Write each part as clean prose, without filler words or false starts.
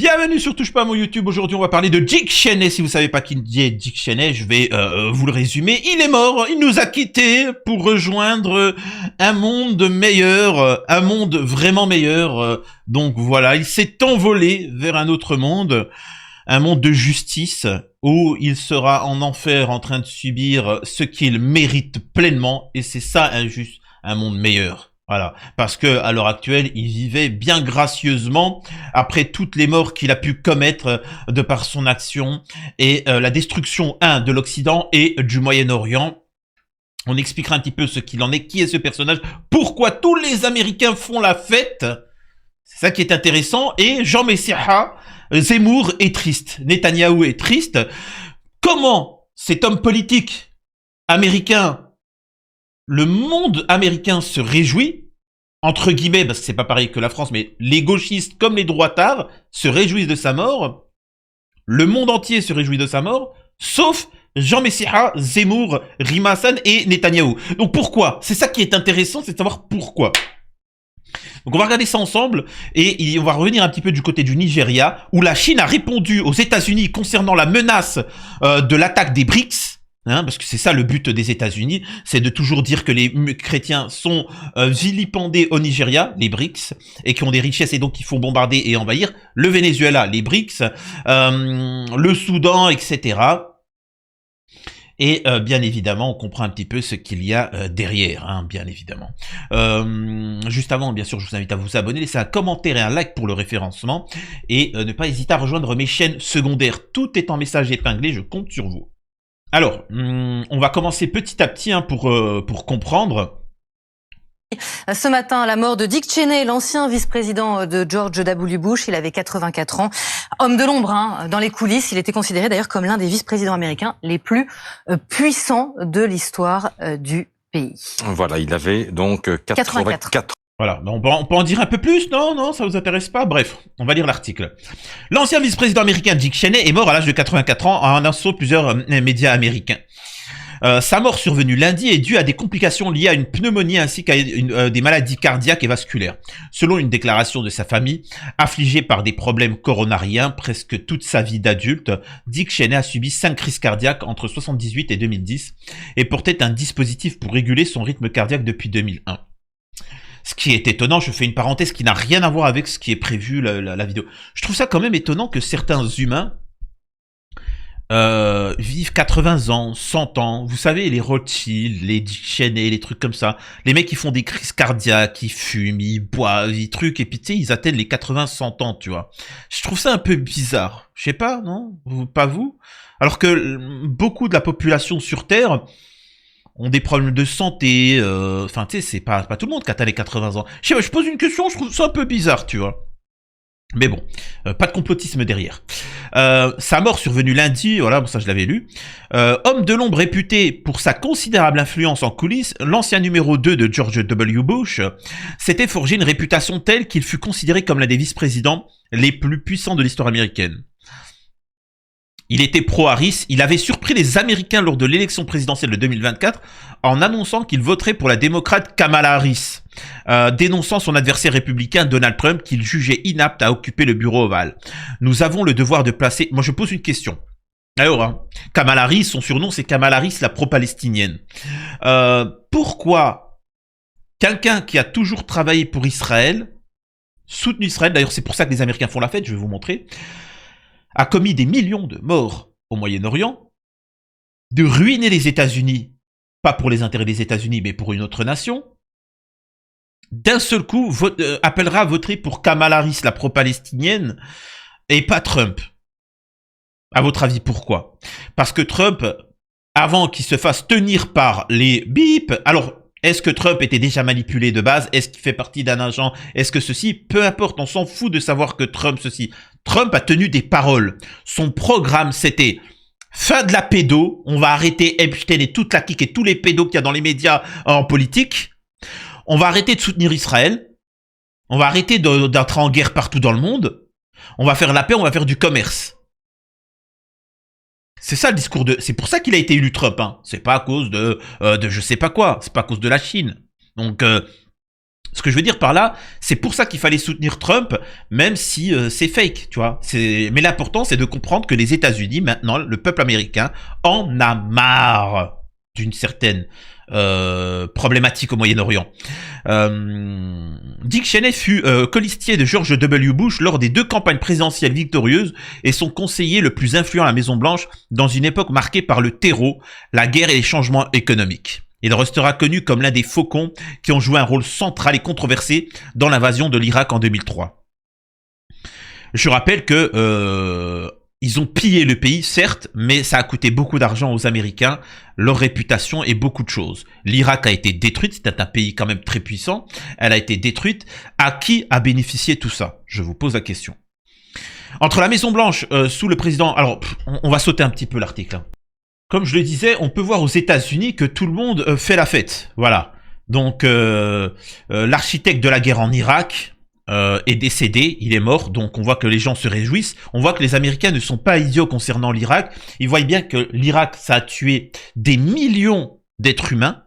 Bienvenue sur Touche pas à mon YouTube. Aujourd'hui, on va parler de Dick Cheney. Si vous savez pas qui est Dick Cheney, je vais vous le résumer. Il est mort. Il nous a quittés pour rejoindre un monde meilleur, un monde vraiment meilleur. Donc voilà, il s'est envolé vers un autre monde, un monde de justice où il sera en enfer en train de subir ce qu'il mérite pleinement. Et c'est ça injuste, un monde meilleur. Voilà, parce que à l'heure actuelle, il vivait bien gracieusement après toutes les morts qu'il a pu commettre de par son action et la destruction de l'Occident et du Moyen-Orient. On expliquera un petit peu ce qu'il en est, qui est ce personnage, pourquoi tous les Américains font la fête. C'est ça qui est intéressant. Et Jean Messia, Zemmour est triste, Netanyahou est triste. Comment cet homme politique américain, le monde américain se réjouit, entre guillemets, parce que c'est pas pareil que la France, mais les gauchistes comme les droitards se réjouissent de sa mort. Le monde entier se réjouit de sa mort, sauf Jean Messia, Zemmour, Rima Hassan et Netanyahou. Donc pourquoi? C'est ça qui est intéressant, c'est de savoir pourquoi. Donc on va regarder ça ensemble et on va revenir un petit peu du côté du Nigeria, où la Chine a répondu aux États-Unis concernant la menace de l'attaque des BRICS. Parce que c'est ça le but des États-Unis, c'est de toujours dire que les chrétiens sont vilipendés au Nigeria, les BRICS, et qui ont des richesses et donc qui font bombarder et envahir le Venezuela, les BRICS, le Soudan, etc. Et bien évidemment, on comprend un petit peu ce qu'il y a derrière, bien évidemment. Juste avant, bien sûr, je vous invite à vous abonner, laisser un commentaire et un like pour le référencement, et ne pas hésiter à rejoindre mes chaînes secondaires. Tout est en message épinglé, je compte sur vous. Alors, on va commencer petit à petit pour comprendre. Ce matin, la mort de Dick Cheney, l'ancien vice-président de George W. Bush, il avait 84 ans. Homme de l'ombre, dans les coulisses, il était considéré d'ailleurs comme l'un des vice-présidents américains les plus puissants de l'histoire du pays. Voilà, il avait donc 84. Voilà, on peut en dire un peu plus? Non, ça vous intéresse pas? Bref, on va lire l'article. L'ancien vice-président américain Dick Cheney est mort à l'âge de 84 ans en annonçant plusieurs médias américains. Sa mort survenue lundi est due à des complications liées à une pneumonie ainsi qu'à des maladies cardiaques et vasculaires. Selon une déclaration de sa famille, affligé par des problèmes coronariens presque toute sa vie d'adulte, Dick Cheney a subi 5 crises cardiaques entre 1978 et 2010 et portait un dispositif pour réguler son rythme cardiaque depuis 2001. Ce qui est étonnant, je fais une parenthèse qui n'a rien à voir avec ce qui est prévu, la vidéo. Je trouve ça quand même étonnant que certains humains vivent 80 ans, 100 ans. Vous savez, les Rothschild, les Dick Cheney, les trucs comme ça. Les mecs qui font des crises cardiaques, ils fument, ils boivent, ils trucs, et puis tu sais, ils atteignent les 80, 100 ans, tu vois. Je trouve ça un peu bizarre. Je sais pas, non? Pas vous? Alors que beaucoup de la population sur Terre ont des problèmes de santé, enfin tu sais, c'est pas tout le monde qui atteint les 80 ans. Je sais pas, je pose une question, je trouve ça un peu bizarre, tu vois. Mais bon, pas de complotisme derrière. Sa mort survenue lundi, voilà, bon ça je l'avais lu. Homme de l'ombre réputé pour sa considérable influence en coulisses, l'ancien numéro 2 de George W. Bush s'était forgé une réputation telle qu'il fut considéré comme l'un des vice-présidents les plus puissants de l'histoire américaine. Il était pro-Harris, il avait surpris les Américains lors de l'élection présidentielle de 2024 en annonçant qu'il voterait pour la démocrate Kamala Harris, dénonçant son adversaire républicain Donald Trump qu'il jugeait inapte à occuper le bureau ovale. Nous avons le devoir de placer... Moi je pose une question. Alors, Kamala Harris, son surnom c'est Kamala Harris, la pro-palestinienne. Pourquoi quelqu'un qui a toujours travaillé pour Israël, soutenu Israël, d'ailleurs c'est pour ça que les Américains font la fête, je vais vous montrer, a commis des millions de morts au Moyen-Orient, de ruiner les États-Unis, pas pour les intérêts des États-Unis, mais pour une autre nation, d'un seul coup, appellera à voter pour Kamala Harris, la pro-palestinienne, et pas Trump. À votre avis, pourquoi? Parce que Trump, avant qu'il se fasse tenir par les bips, alors... Est-ce que Trump était déjà manipulé de base? Est-ce qu'il fait partie d'un agent? Est-ce que ceci? Peu importe, on s'en fout de savoir que Trump ceci. Trump a tenu des paroles. Son programme, c'était fin de la pédo. On va arrêter Epstein et toute la clique et tous les pédos qu'il y a dans les médias en politique. On va arrêter de soutenir Israël. On va arrêter d'entrer en guerre partout dans le monde. On va faire la paix, on va faire du commerce. C'est ça le discours de... C'est pour ça qu'il a été élu Trump, C'est pas à cause de je sais pas quoi. C'est pas à cause de la Chine. Donc, Ce que je veux dire par là, c'est pour ça qu'il fallait soutenir Trump, même si c'est fake, tu vois. Mais l'important, c'est de comprendre que les États-Unis, maintenant, le peuple américain, en a marre d'une certaine problématique au Moyen-Orient. Dick Cheney fut colistier de George W. Bush lors des 2 campagnes présidentielles victorieuses et son conseiller le plus influent à la Maison-Blanche dans une époque marquée par le terreau, la guerre et les changements économiques. Il restera connu comme l'un des faucons qui ont joué un rôle central et controversé dans l'invasion de l'Irak en 2003. Je rappelle que ils ont pillé le pays, certes, mais ça a coûté beaucoup d'argent aux Américains, leur réputation et beaucoup de choses. L'Irak a été détruite, c'était un pays quand même très puissant, elle a été détruite. À qui a bénéficié tout ça? Je vous pose la question. Entre la Maison-Blanche, sous le président... Alors, on va sauter un petit peu l'article, hein. Comme je le disais, on peut voir aux États-Unis que tout le monde fait la fête. Voilà. Donc, l'architecte de la guerre en Irak est décédé, il est mort. Donc, on voit que les gens se réjouissent. On voit que les Américains ne sont pas idiots concernant l'Irak. Ils voient bien que l'Irak, ça a tué des millions d'êtres humains.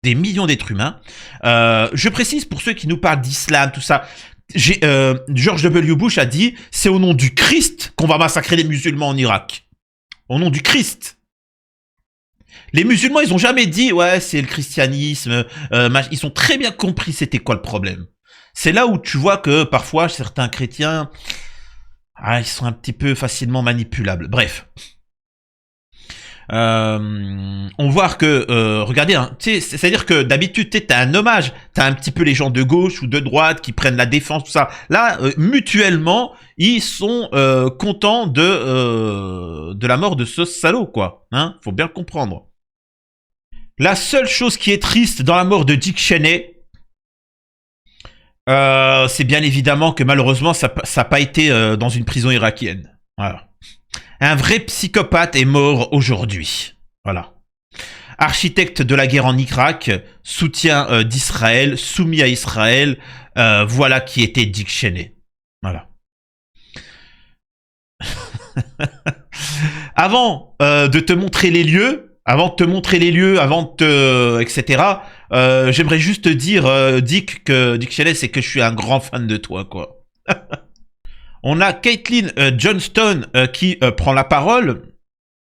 Des millions d'êtres humains. Je précise pour ceux qui nous parlent d'islam, tout ça. George W. Bush a dit, c'est au nom du Christ qu'on va massacrer les musulmans en Irak. Au nom du Christ. Les musulmans, ils ont jamais dit, ouais, c'est le christianisme. Ils ont très bien compris c'était quoi le problème. C'est là où tu vois que parfois, certains chrétiens, ils sont un petit peu facilement manipulables. Bref. On voit que, regardez, hein, c'est-à-dire que d'habitude, t'as un hommage, t'as un petit peu les gens de gauche ou de droite qui prennent la défense, tout ça. Là, mutuellement, ils sont contents de la mort de ce salaud, quoi. Hein, faut bien le comprendre. La seule chose qui est triste dans la mort de Dick Cheney, c'est bien évidemment que malheureusement, ça n'a pas été dans une prison irakienne. Voilà. Un vrai psychopathe est mort aujourd'hui. Voilà. Architecte de la guerre en Irak, soutien d'Israël, soumis à Israël, voilà qui était Dick Cheney. Voilà. Avant de te montrer les lieux, etc., j'aimerais juste te dire, Dick Cheney, c'est que je suis un grand fan de toi, quoi. On a Caitlin Johnston qui prend la parole.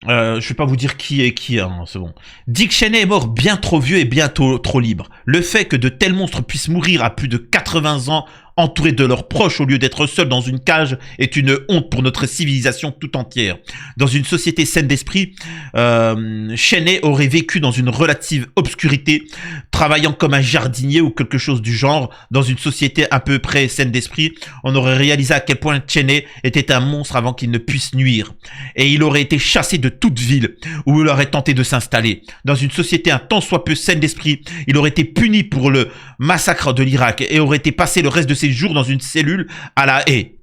Je vais pas vous dire qui est qui, hein, c'est bon. Dick Cheney est mort bien trop vieux et bien trop libre. Le fait que de tels monstres puissent mourir à plus de 80 ans, entourés de leurs proches au lieu d'être seuls dans une cage, est une honte pour notre civilisation tout entière. Dans une société saine d'esprit, Cheney aurait vécu dans une relative obscurité, travaillant comme un jardinier ou quelque chose du genre. Dans une société à peu près saine d'esprit, on aurait réalisé à quel point Cheney était un monstre avant qu'il ne puisse nuire. Et il aurait été chassé de toute ville où il aurait tenté de s'installer. Dans une société un tant soit peu saine d'esprit, il aurait été puni pour le massacre de l'Irak et aurait été passé le reste de ses jours dans une cellule à la haie.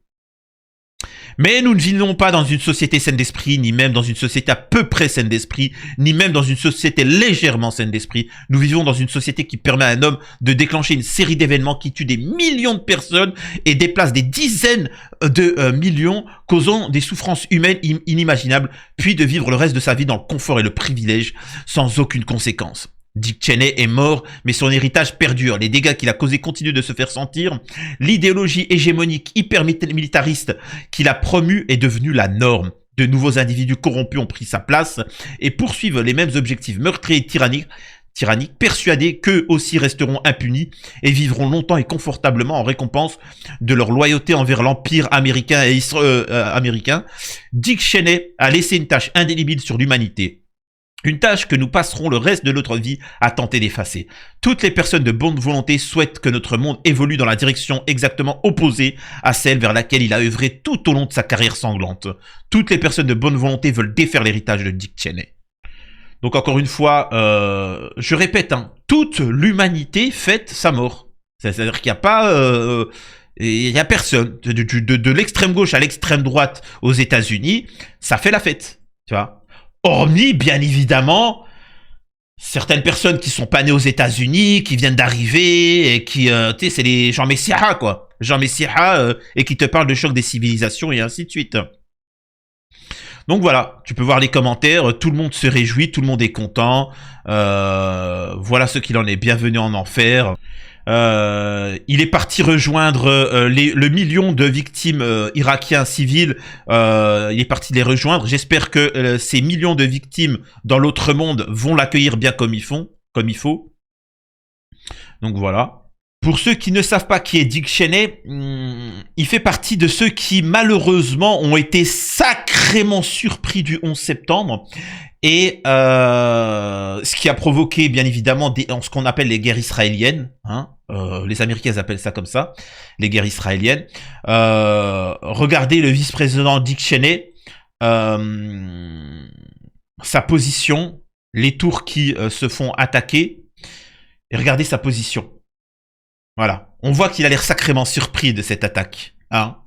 Mais nous ne vivons pas dans une société saine d'esprit, ni même dans une société à peu près saine d'esprit, ni même dans une société légèrement saine d'esprit. Nous vivons dans une société qui permet à un homme de déclencher une série d'événements qui tuent des millions de personnes et déplacent des dizaines de millions, causant des souffrances humaines inimaginables, puis de vivre le reste de sa vie dans le confort et le privilège, sans aucune conséquence. Dick Cheney est mort, mais son héritage perdure. Les dégâts qu'il a causés continuent de se faire sentir. L'idéologie hégémonique hyper-militariste qu'il a promue est devenue la norme. De nouveaux individus corrompus ont pris sa place et poursuivent les mêmes objectifs meurtriers et tyranniques, persuadés qu'eux aussi resteront impunis et vivront longtemps et confortablement en récompense de leur loyauté envers l'empire américain et américain. Dick Cheney a laissé une tache indélébile sur l'humanité. Une tâche que nous passerons le reste de notre vie à tenter d'effacer. Toutes les personnes de bonne volonté souhaitent que notre monde évolue dans la direction exactement opposée à celle vers laquelle il a œuvré tout au long de sa carrière sanglante. Toutes les personnes de bonne volonté veulent défaire l'héritage de Dick Cheney. Donc encore une fois, je répète, hein, toute l'humanité fête sa mort. C'est-à-dire qu'il n'y a pas... il y a personne. De l'extrême gauche à l'extrême droite aux États-Unis, ça fait la fête. Tu vois. Hormis, bien évidemment, certaines personnes qui sont pas nées aux États-Unis, qui viennent d'arriver et qui, tu sais, c'est les Jean Messia, quoi. Jean Messia, et qui te parlent de choc des civilisations et ainsi de suite. Donc voilà, tu peux voir les commentaires, tout le monde se réjouit, tout le monde est content. Voilà ce qu'il en est, bienvenue en enfer. Il est parti rejoindre le million de victimes irakiens civils. Il est parti les rejoindre. J'espère que ces millions de victimes dans l'autre monde vont l'accueillir bien comme il faut. Donc voilà. Pour ceux qui ne savent pas qui est Dick Cheney, il fait partie de ceux qui malheureusement ont été sacrément surpris du 11 septembre. Et ce qui a provoqué bien évidemment ce qu'on appelle les guerres israéliennes. Hein, les Américains appellent ça comme ça, les guerres israéliennes. Regardez le vice-président Dick Cheney, sa position, les tours qui se font attaquer. Et regardez sa position. Voilà. On voit qu'il a l'air sacrément surpris de cette attaque. Hein.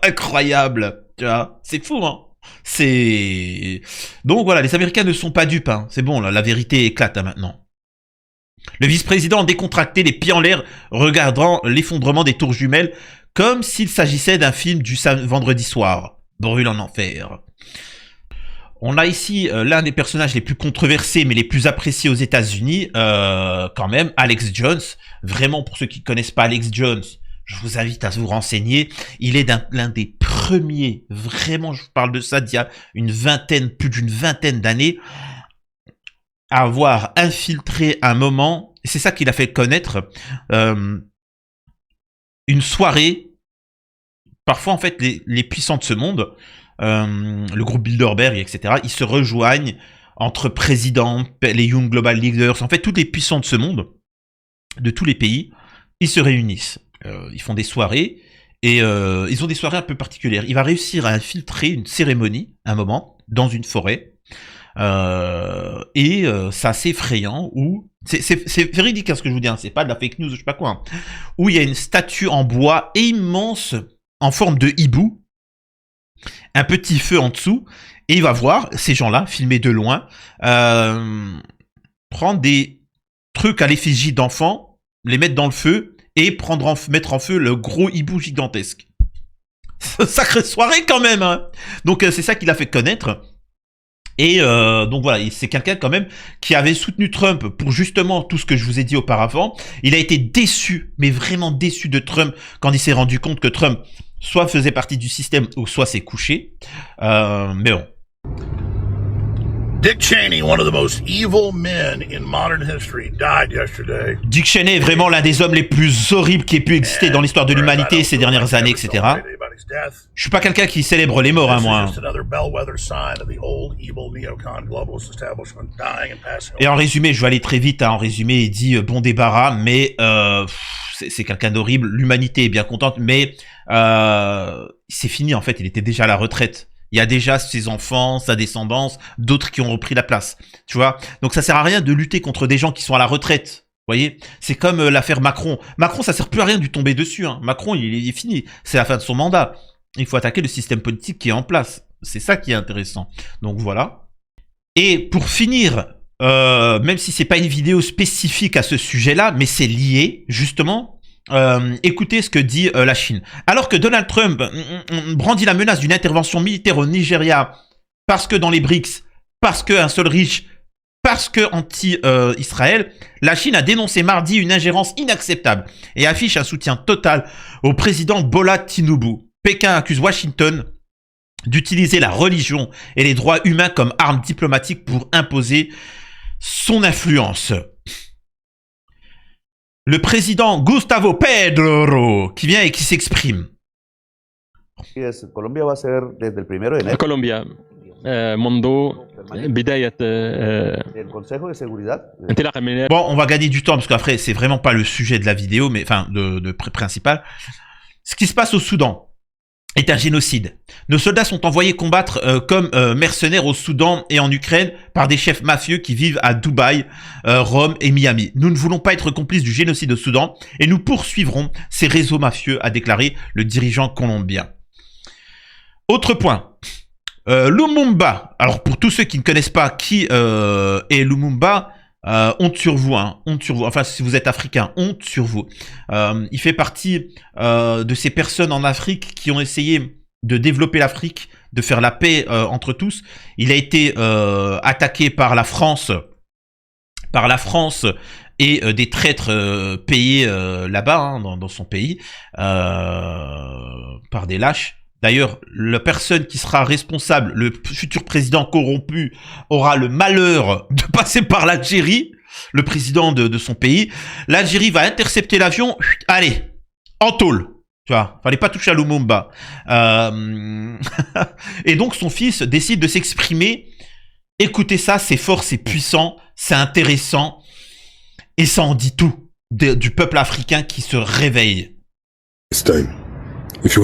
Incroyable. Tu vois, c'est fou, hein. C'est... Donc voilà, les Américains ne sont pas dupes. Hein. C'est bon, là, la vérité éclate hein, maintenant. Le vice-président décontracté, les pieds en l'air, regardant l'effondrement des tours jumelles, comme s'il s'agissait d'un film du vendredi soir. Brûle en enfer. On a ici l'un des personnages les plus controversés, mais les plus appréciés aux États-Unis, quand même, Alex Jones. Vraiment, pour ceux qui ne connaissent pas Alex Jones, je vous invite à vous renseigner. Il est l'un des premiers, vraiment, je vous parle de ça d'il y a plus d'une vingtaine d'années, à avoir infiltré un moment, et c'est ça qu'il a fait connaître, une soirée. Parfois, en fait, les puissants de ce monde, le groupe Bilderberg, etc., ils se rejoignent entre présidents, les Young Global Leaders, en fait, tous les puissants de ce monde, de tous les pays, ils se réunissent. Ils font des soirées, et ils ont des soirées un peu particulières. Il va réussir à infiltrer une cérémonie, un moment, dans une forêt, et c'est assez effrayant, où... C'est véridique hein, ce que je vous dis, hein, c'est pas de la fake news, je sais pas quoi, hein, où il y a une statue en bois immense, en forme de hibou, un petit feu en dessous, et il va voir ces gens-là, filmés de loin, prendre des trucs à l'effigie d'enfants, les mettre dans le feu, et mettre en feu le gros hibou gigantesque. Sacrée soirée quand même hein. Donc c'est ça qu'il a fait connaître. Et donc voilà, c'est quelqu'un quand même qui avait soutenu Trump pour justement tout ce que je vous ai dit auparavant. Il a été déçu, mais vraiment déçu de Trump quand il s'est rendu compte que Trump soit faisait partie du système ou soit s'est couché. Mais bon. Dick Cheney, one of the most evil men in modern history, died yesterday. Dick Cheney est vraiment l'un des hommes les plus horribles qui ait pu exister dans l'histoire de l'humanité ces dernières années, etc. Je suis pas quelqu'un qui célèbre les morts, hein, moi. Et en résumé, je vais aller très vite, hein, en résumé, il dit bon débarras, mais c'est quelqu'un d'horrible. L'humanité est bien contente, mais c'est fini en fait, il était déjà à la retraite. Il y a déjà ses enfants, sa descendance, d'autres qui ont repris la place. Tu vois? Donc ça sert à rien de lutter contre des gens qui sont à la retraite. Vous voyez? C'est comme l'affaire Macron. Macron, ça sert plus à rien de lui tomber dessus. Hein. Macron, il est fini. C'est la fin de son mandat. Il faut attaquer le système politique qui est en place. C'est ça qui est intéressant. Donc voilà. Et pour finir, même si c'est pas une vidéo spécifique à ce sujet-là, mais c'est lié, justement... écoutez ce que dit la Chine. Alors que Donald Trump brandit la menace d'une intervention militaire au Nigeria parce que dans les BRICS, parce qu'un seul riche, parce que anti-Israël, la Chine a dénoncé mardi une ingérence inacceptable et affiche un soutien total au président Bola Tinubu. Pékin accuse Washington d'utiliser la religion et les droits humains comme arme diplomatique pour imposer son influence. Le président Gustavo Petro qui vient et qui s'exprime. Colombia منذ بداية انطلاق من Bon, on va gagner du temps parce qu'après c'est vraiment pas le sujet de la vidéo, mais enfin principal. Ce qui se passe au Soudan est un génocide. Nos soldats sont envoyés combattre comme mercenaires au Soudan et en Ukraine par des chefs mafieux qui vivent à Dubaï, Rome et Miami. Nous ne voulons pas être complices du génocide au Soudan et nous poursuivrons ces réseaux mafieux, a déclaré le dirigeant colombien. Autre point. Lumumba. Alors pour tous ceux qui ne connaissent pas qui est Lumumba, honte sur vous, hein, honte sur vous. Enfin, si vous êtes africain, honte sur vous. Il fait partie de ces personnes en Afrique qui ont essayé de développer l'Afrique, de faire la paix entre tous. Il a été attaqué par la France et des traîtres payés là-bas, hein, dans son pays, par des lâches. D'ailleurs, la personne qui sera responsable, le futur président corrompu, aura le malheur de passer par l'Algérie, le président de son pays. L'Algérie va intercepter l'avion, allez, en tôle. Tu vois, fallait pas toucher à Lumumba. Et donc son fils décide de s'exprimer. Écoutez ça, c'est fort, c'est puissant, c'est intéressant. Et ça en dit tout du peuple africain qui se réveille. It's time. If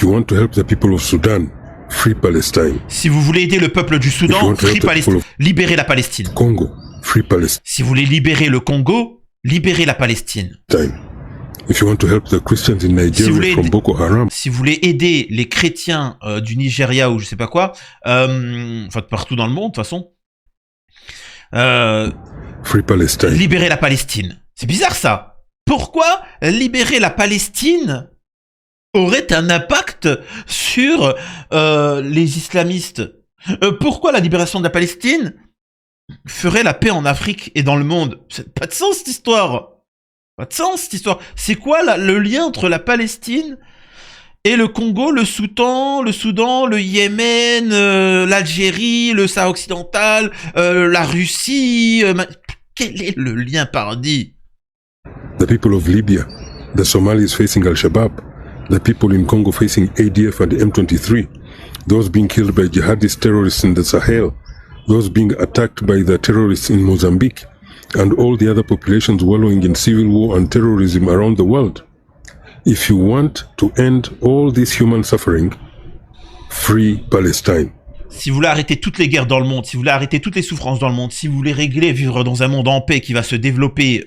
you want to help the people of Sudan, free Palestine. Si vous voulez aider le peuple du Soudan, free Palestine. Libérez la Palestine. Congo, free Palestine. Si vous voulez libérer le Congo, libérez la Palestine. Time. If you want to help the Christians in Nigeria from Boko Haram. Si vous voulez aider les chrétiens du Nigeria ou je sais pas quoi, enfin partout dans le monde de toute façon, free Palestine. Libérez la Palestine. C'est bizarre ça. Pourquoi libérer la Palestine aurait un impact sur les islamistes? Pourquoi la libération de la Palestine ferait la paix en Afrique et dans le monde? Pas de sens cette histoire. Pas de sens cette histoire. C'est quoi le lien entre la Palestine et le Congo, le Soudan, le Yémen, l'Algérie, le Sahara occidental, la Russie? Quel est le lien, pardi? The people of Libya, the Somalis facing Al-Shabaab, the people in Congo facing ADF and M23, those being killed by jihadist terrorists in the Sahel, those being attacked by the terrorists in Mozambique, and all the other populations wallowing in civil war and terrorism around the world. If you want to end all this human suffering, free Palestine. Si vous voulez arrêter toutes les guerres dans le monde, si vous voulez arrêter toutes les souffrances dans le monde, si vous voulez vivre dans un monde en paix qui va se développer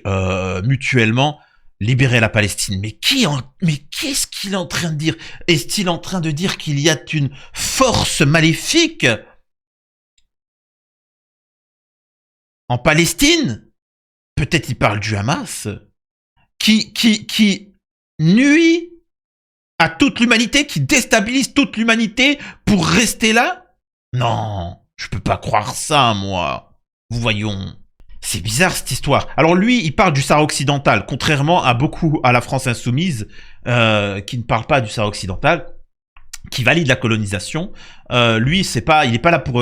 mutuellement, libérez la Palestine. Mais qu'est-ce qu'il est en train de dire? Est-il en train de dire qu'il y a une force maléfique en Palestine? Peut-être il parle du Hamas, qui nuit à toute l'humanité, qui déstabilise toute l'humanité pour rester là? Non, je peux pas croire ça, moi. Voyons. C'est bizarre, cette histoire. Alors lui, il parle du Sahara occidental, contrairement à beaucoup à la France insoumise, qui ne parle pas du Sahara occidental, qui valide la colonisation. Lui, il est pas là pour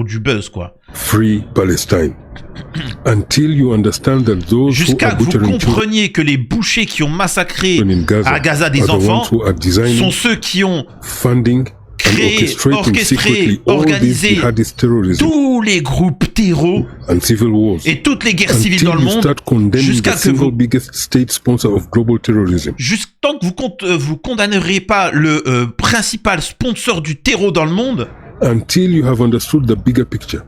du buzz, quoi. Free Palestine. Until you understand that those Jusqu'à que vous compreniez que les bouchers qui ont massacré à Gaza des enfants sont ceux qui ont créé, orchestré, organisé tous les groupes terreaux et toutes les guerres civiles dans le monde, jusqu'à que tant que vous condamnerez pas le principal sponsor du terreau dans le monde, until you have understood the bigger picture.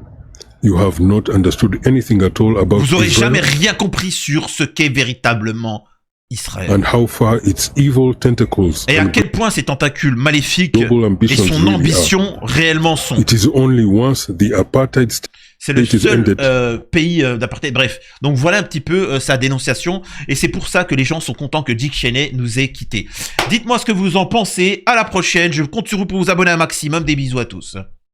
You have not understood anything at all about vous aurez Israel, jamais rien compris sur ce qu'est véritablement Israël. And how far its evil tentacles et à quel point ces tentacules maléfiques et son ambition réellement sont. It is only once the apartheid c'est le seul pays d'apartheid. Bref, donc voilà un petit peu sa dénonciation. Et c'est pour ça que les gens sont contents que Dick Cheney nous ait quittés. Dites-moi ce que vous en pensez. À la prochaine. Je compte sur vous pour vous abonner un maximum. Des bisous à tous.